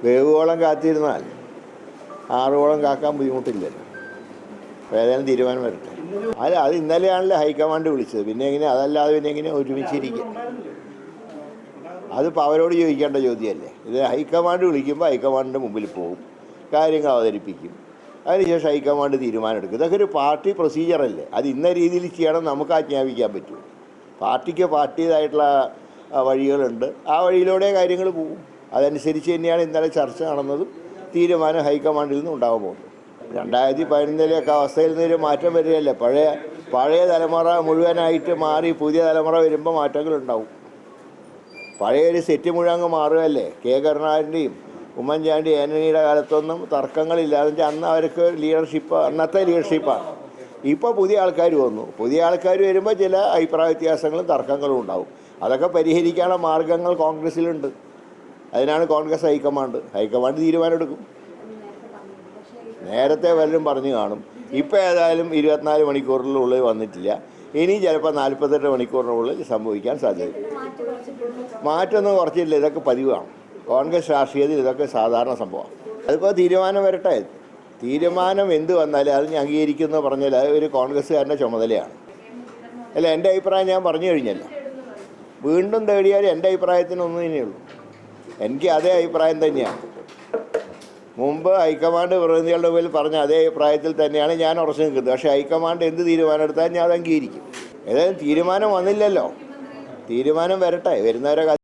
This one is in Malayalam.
വേവുകോളം കാത്തിരുന്നാൽ ആറുകോളം കാക്കാൻ ബുദ്ധിമുട്ടില്ലല്ലോ. അപ്പോൾ ഏതായാലും തീരുമാനം വരട്ടെ. അത് ഇന്നലെയാണല്ലോ ഹൈക്കമാൻഡ് വിളിച്ചത്. പിന്നെ എങ്ങനെ, അതല്ലാതെ പിന്നെ എങ്ങനെ ഒരുമിച്ചിരിക്കും? അതിപ്പോൾ അവരോട് ചോദിക്കേണ്ട ചോദ്യമല്ലേ. ഇത് ഹൈക്കമാൻഡ് വിളിക്കുമ്പോൾ ഹൈക്കമാൻഡിൻ്റെ മുമ്പിൽ പോകും, കാര്യങ്ങൾ അവതരിപ്പിക്കും, അതിനുശേഷം ഹൈക്കമാൻഡ് തീരുമാനം എടുക്കും. ഇതൊക്കെ ഒരു പാർട്ടി പ്രൊസീജിയറല്ലേ. അത് ഇന്ന രീതിയിൽ ചെയ്യണം നമുക്ക് ആജ്ഞാപിക്കാൻ പറ്റും. പാർട്ടിക്ക് പാർട്ടിയുടേതായിട്ടുള്ള വഴികളുണ്ട്, ആ വഴിയിലൂടെ കാര്യങ്ങൾ പോകും. അതനുസരിച്ച് തന്നെയാണ് ഇന്നലെ ചർച്ച നടന്നതും തീരുമാനം ഹൈക്കമാൻഡിൽ നിന്ന് ഉണ്ടാകാൻ പോകുന്നത്. 2011 അവസ്ഥയിൽ നിന്നൊരു മാറ്റം വരികയല്ലേ. പഴയ തലമുറ മുഴുവനായിട്ട് മാറി പുതിയ തലമുറ വരുമ്പോൾ മാറ്റങ്ങളുണ്ടാവും. പഴയൊരു സെറ്റ് മുഴുവൻ മാറുകയല്ലേ. കെ കരുണാകരൻ്റെയും ഉമ്മൻചാണ്ടി ആൻ്റണിയുടെ കാലത്തൊന്നും തർക്കങ്ങളില്ലാതെ അന്ന് അവർക്ക് ലീഡർഷിപ്പ്, അന്നത്തെ ലീഡർഷിപ്പാണ്. ഇപ്പോൾ പുതിയ ആൾക്കാർ വന്നു. പുതിയ ആൾക്കാർ വരുമ്പോൾ ചില അഭിപ്രായ വ്യത്യാസങ്ങളും തർക്കങ്ങളും ഉണ്ടാവും. അതൊക്കെ പരിഹരിക്കാനുള്ള മാർഗങ്ങൾ കോൺഗ്രസ്സിലുണ്ട്. അതിനാണ് കോൺഗ്രസ് ഹൈക്കമാൻഡ് തീരുമാനമെടുക്കും. നേരത്തെ വല്ലതും പറഞ്ഞു കാണും. ഇപ്പോൾ ഏതായാലും 24 മണിക്കൂറിനുള്ളിൽ വന്നിട്ടില്ല. ഇനി ചിലപ്പോൾ 48 മണിക്കൂറിനുള്ളിൽ സംഭവിക്കാൻ സാധ്യത. മാറ്റമൊന്നും കുറച്ചില്ല. ഇതൊക്കെ പതിവാണ്. കോൺഗ്രസ് രാഷ്ട്രീയത്തിൽ ഇതൊക്കെ സാധാരണ സംഭവമാണ്. അതിപ്പോൾ തീരുമാനം വരട്ടെ. തീരുമാനം എന്ത് വന്നാലും അത് ഞാൻ അംഗീകരിക്കുമെന്ന് പറഞ്ഞാൽ അത് ഒരു കോൺഗ്രസ്സുകാരൻ്റെ ചുമതലയാണ്. അല്ല, എൻ്റെ അഭിപ്രായം ഞാൻ പറഞ്ഞു കഴിഞ്ഞല്ലോ. വീണ്ടും തേടിയാൽ എൻ്റെ അഭിപ്രായത്തിനൊന്നു തന്നെയുള്ളൂ. എനിക്ക് അതേ അഭിപ്രായം തന്നെയാണ്. മുമ്പ് ഹൈക്കമാൻഡ് പ്രതിനിധികളുടെ മുമ്പിൽ പറഞ്ഞ അതേ അഭിപ്രായത്തിൽ തന്നെയാണ് ഞാൻ ഉറച്ചു നിൽക്കുന്നത്. പക്ഷേ ഹൈക്കമാൻഡ് എന്ത് തീരുമാനം എടുത്താൽ ഞാൻ അത് അംഗീകരിക്കും. ഏതായാലും തീരുമാനം വന്നില്ലല്ലോ. തീരുമാനം വരട്ടെ. വരുന്നവരെ